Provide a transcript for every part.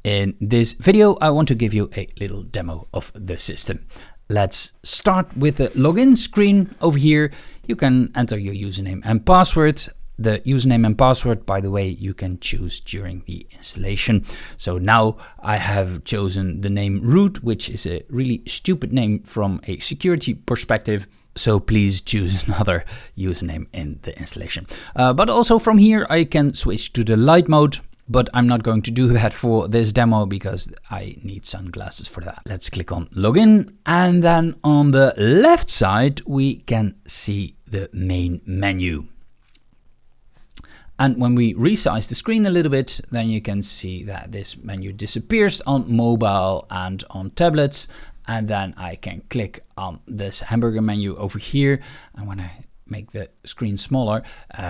In this video, I want to give you a little demo of the system. Let's start with the login screen. Over here, you can enter your username and password. The username and password, by the way, you can choose during the installation. So now I have chosen the name root, which is a really stupid name from a security perspective. So please choose another username in the installation. But also from here, I can switch to the light mode. But I'm not going to do that for this demo because I need sunglasses for that. Let's click on login, and then on the left side we can see the main menu. And when we resize the screen a little bit, then you can see that this menu disappears on mobile and on tablets. And then I can click on this hamburger menu over here. And when I make the screen smaller,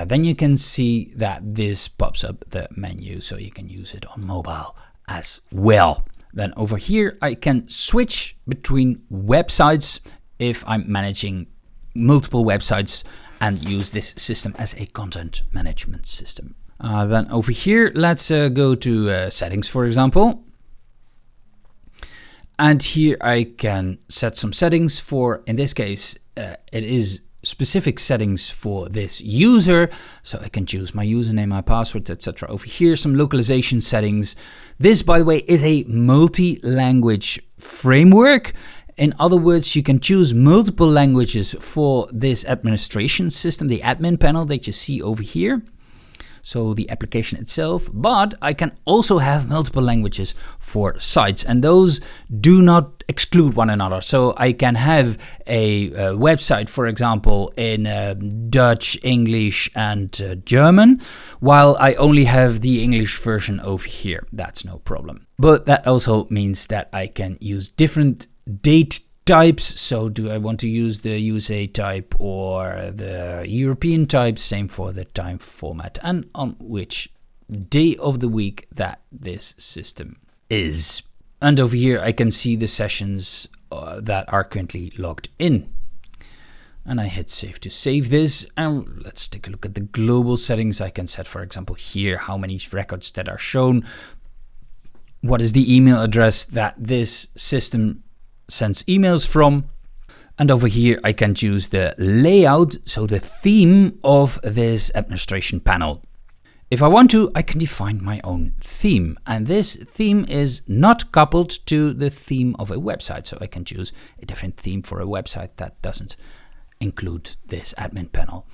then you can see that this pops up the menu, so you can use it on mobile as well. Then over here I can switch between websites if I'm managing multiple websites and use this system as a content management system. Then over here, let's go to settings, for example. And here I can set some settings for, in this case, it is specific settings for this user. So I can choose my username, my password, etc. Over here, some localization settings. This, by the way, is a multi-language framework. In other words, you can choose multiple languages for this administration system, the admin panel that you see over here. So the application itself, but I can also have multiple languages for sites, and those do not exclude one another. So I can have a website, for example, in Dutch, English, and German, while I only have the English version over here. That's no problem. But that also means that I can use different date types. So do I want to use the USA type or the European type? Same for the time format and on which day of the week that this system is. And over here I can see the sessions that are currently logged in. And I hit save to save this. And let's take a look at the global settings. I can set, for example, here how many records that are shown. What is the email address that this system sends emails from. And over here I can choose the layout, so the theme of this administration panel. If I want to, I can define my own theme, and this theme is not coupled to the theme of a website, so I can choose a different theme for a website that doesn't include this admin panel.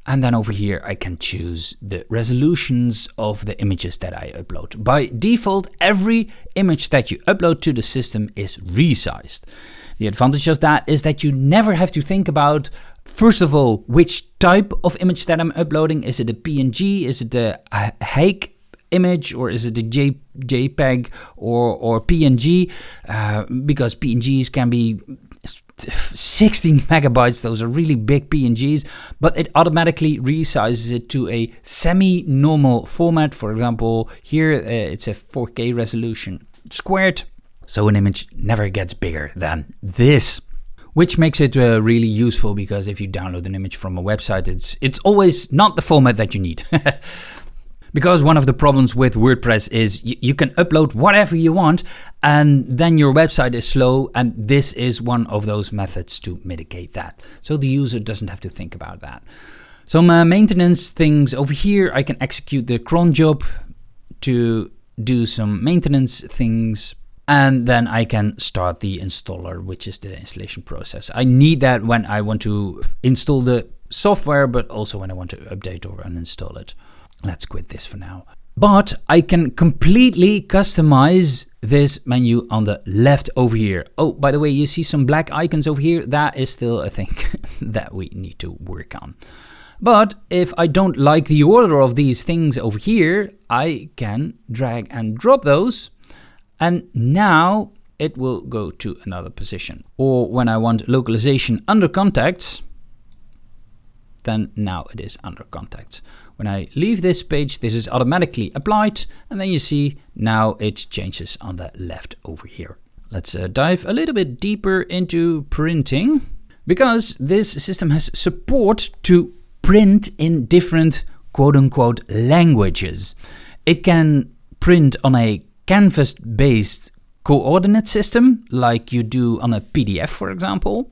And then over here, I can choose the resolutions of the images that I upload. By default, every image that you upload to the system is resized. The advantage of that is that you never have to think about, first of all, which type of image that I'm uploading. Is it a PNG? Is it a HEIC image, or is it a JPEG or PNG? Because PNGs can be 16 megabytes, those are really big PNGs, but it automatically resizes it to a semi-normal format. For example, here it's a 4K resolution squared, so an image never gets bigger than this, which makes it really useful, because if you download an image from a website, it's always not the format that you need. Because one of the problems with WordPress is you can upload whatever you want, and then your website is slow, and this is one of those methods to mitigate that. So the user doesn't have to think about that. Some maintenance things over here. I can execute the cron job to do some maintenance things, and then I can start the installer, which is the installation process. I need that when I want to install the software, but also when I want to update or uninstall it. Let's quit this for now. But I can completely customize this menu on the left over here. Oh, by the way, you see some black icons over here. That is still a thing that we need to work on. But if I don't like the order of these things over here, I can drag and drop those. And now it will go to another position. Or when I want localization under contacts, then now it is under contacts. When I leave this page, this is automatically applied, and then you see now it changes on the left over here. Let's dive a little bit deeper into printing, because this system has support to print in different quote-unquote languages. It can print on a canvas-based coordinate system, like you do on a PDF, for example.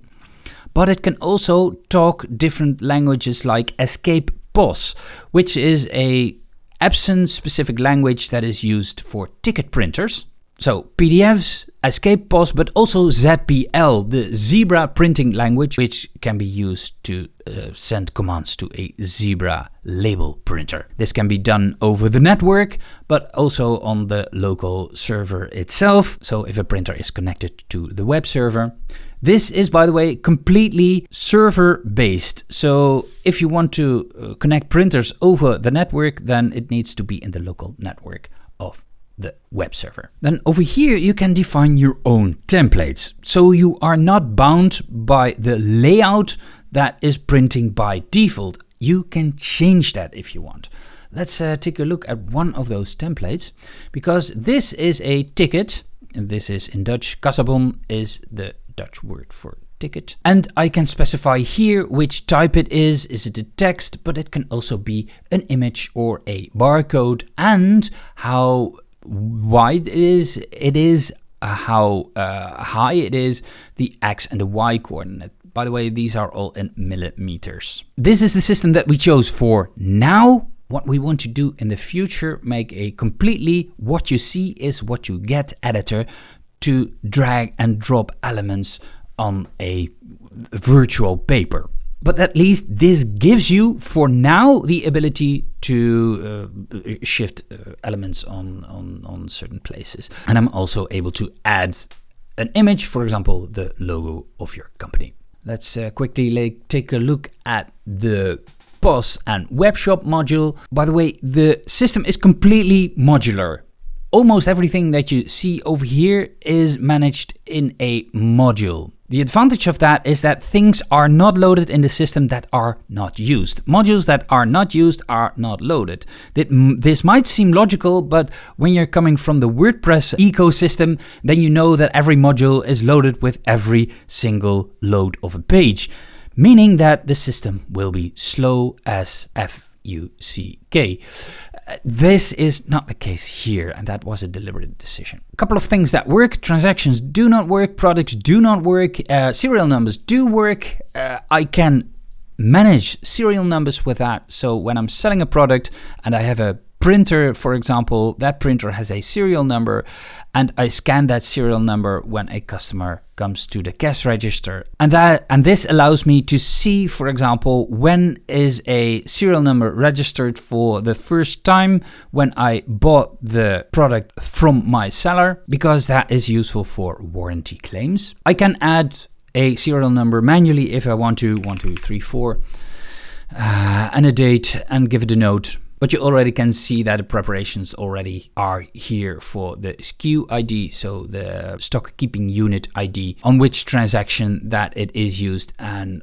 But it can also talk different languages like Escape POS, which is a Epson-specific language that is used for ticket printers. So PDFs, Escape POS, but also ZPL, the Zebra printing language, which can be used to send commands to a Zebra label printer. This can be done over the network, but also on the local server itself. So if a printer is connected to the web server. This is, by the way, completely server-based. So if you want to connect printers over the network, then it needs to be in the local network of the web server. Then over here, you can define your own templates. So you are not bound by the layout that is printing by default. You can change that if you want. Let's take a look at one of those templates, because this is a ticket, and this is in Dutch. Kassabon is the Dutch word for ticket. And I can specify here which type it is. Is it a text? But it can also be an image or a barcode, and how wide it is, how high it is, the X and the Y coordinate. By the way, these are all in millimeters. This is the system that we chose for now. What we want to do in the future, make a completely what you see is what you get editor to drag and drop elements on a virtual paper. But at least this gives you, for now, the ability to shift elements on certain places. And I'm also able to add an image, for example, the logo of your company. Let's quickly take a look at the POS and webshop module. By the way, the system is completely modular. Almost everything that you see over here is managed in a module. The advantage of that is that things are not loaded in the system that are not used. Modules that are not used are not loaded. This might seem logical, but when you're coming from the WordPress ecosystem, then you know that every module is loaded with every single load of a page, meaning that the system will be slow as FUCK. This is not the case here, and that was a deliberate decision. A couple of things that work: transactions do not work, products do not work, serial numbers do work. I can manage serial numbers with that. So when I'm selling a product and I have a printer, for example, that printer has a serial number, and I scan that serial number when a customer comes to the cash register. And this allows me to see, for example, when is a serial number registered for the first time when I bought the product from my seller, because that is useful for warranty claims. I can add a serial number manually if I want to, 1, 2, 3, 4, and a date, and give it a note. But you already can see that the preparations already are here for the SKU ID, so the stock keeping unit ID, on which transaction that it is used and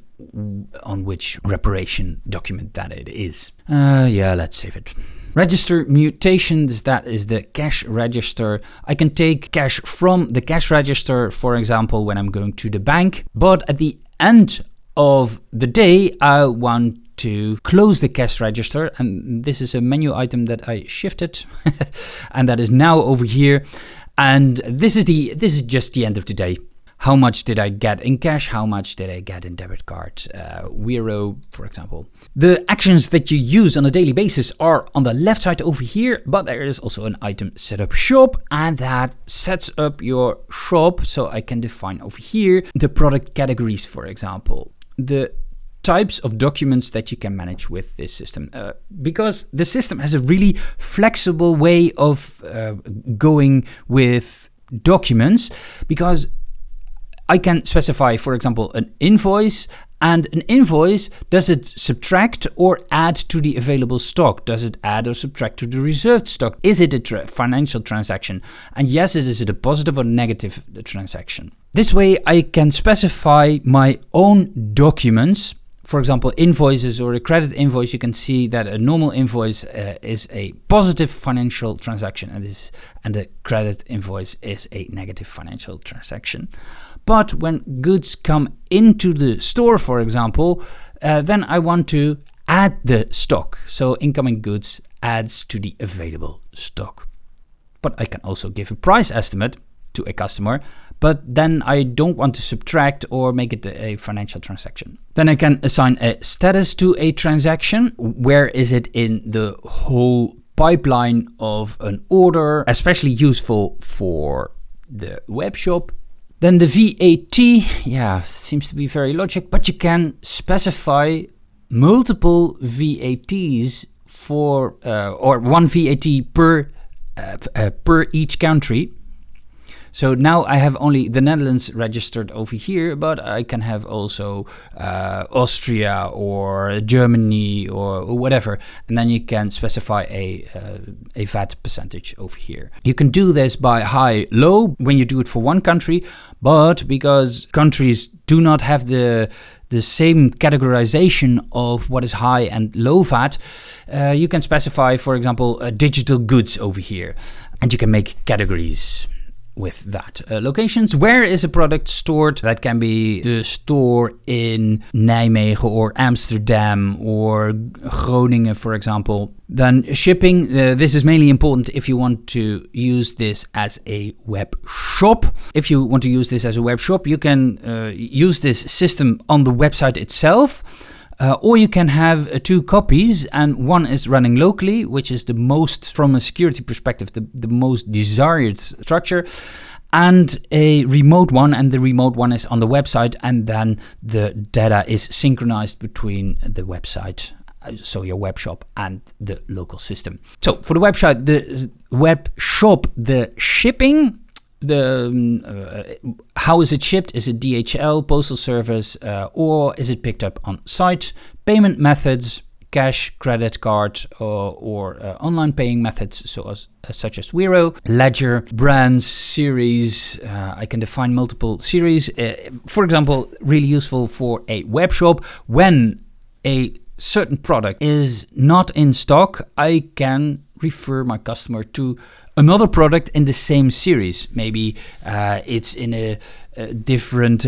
on which preparation document that it is. Yeah, let's save it. Register mutations, that is the cash register. I can take cash from the cash register, for example, when I'm going to the bank, but at the end of the day, I want to close the cash register, and this is a menu item that I shifted and that is now over here, and this is just the end of the day. How much did I get in cash? How much did I get in debit card? Wero, for example. The actions that you use on a daily basis are on the left side over here, but there is also an item setup shop, and that sets up your shop. So I can define over here the product categories, for example, the types of documents that you can manage with this system, because the system has a really flexible way of going with documents, because I can specify, for example, an invoice, and an invoice, does it subtract or add to the available stock? Does it add or subtract to the reserved stock? Is it a financial transaction? And yes, is it a positive or negative transaction? This way I can specify my own documents. For example, invoices or a credit invoice, you can see that a normal invoice is a positive financial transaction, and a credit invoice is a negative financial transaction. But when goods come into the store, for example, then I want to add the stock. So incoming goods adds to the available stock. but I can also give a price estimate to a customer, but then I don't want to subtract or make it a financial transaction. Then I can assign a status to a transaction. Where is it in the whole pipeline of an order, especially useful for the web shop. Then the VAT, seems to be very logic, but you can specify multiple VATs for, or one VAT per each country. So now I have only the Netherlands registered over here, but I can have also Austria or Germany or whatever. And then you can specify a VAT percentage over here. You can do this by high, low when you do it for one country, but because countries do not have the same categorization of what is high and low VAT, you can specify, for example, digital goods over here. And you can make categories with that. Locations, where is a product stored? That can be the store in Nijmegen or Amsterdam or Groningen, for example. Then shipping, this is mainly important if you want to use this as a web shop. If you want to use this as a web shop, you can use this system on the website itself. Or you can have two copies, and one is running locally, which is the most, from a security perspective, the most desired structure, and a remote one, and the remote one is on the website, and then the data is synchronized between the website, so your web shop, and the local system. So for the website, the web shop, the shipping, how is it shipped? Is it DHL, postal service, or is it picked up on site? Payment methods, cash, credit card, or online paying methods, such as Wero, ledger, brands, series. I can define multiple series. For example, really useful for a web shop. When a certain product is not in stock, I can refer my customer to another product in the same series. Maybe it's in a different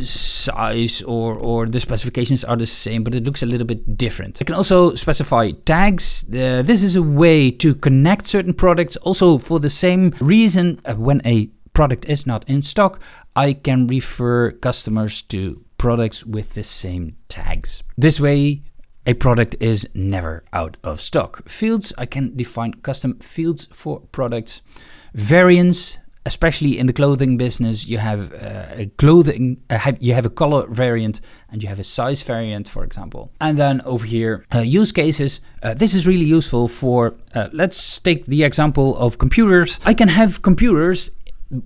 size, or the specifications are the same, but it looks a little bit different. I can also specify tags. This is a way to connect certain products. Also, for the same reason, when a product is not in stock, I can refer customers to products with the same tags. This way, a product is never out of stock. Fields, I can define custom fields for products. Variants, especially in the clothing business, you have you have a color variant and you have a size variant, for example. And then over here, use cases. This is really useful for, let's take the example of computers. I can have computers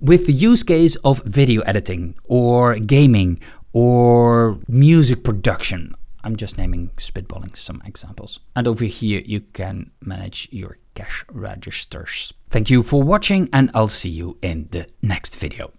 with the use case of video editing or gaming or music production. I'm just spitballing some examples. And over here, you can manage your cash registers. Thank you for watching, and I'll see you in the next video.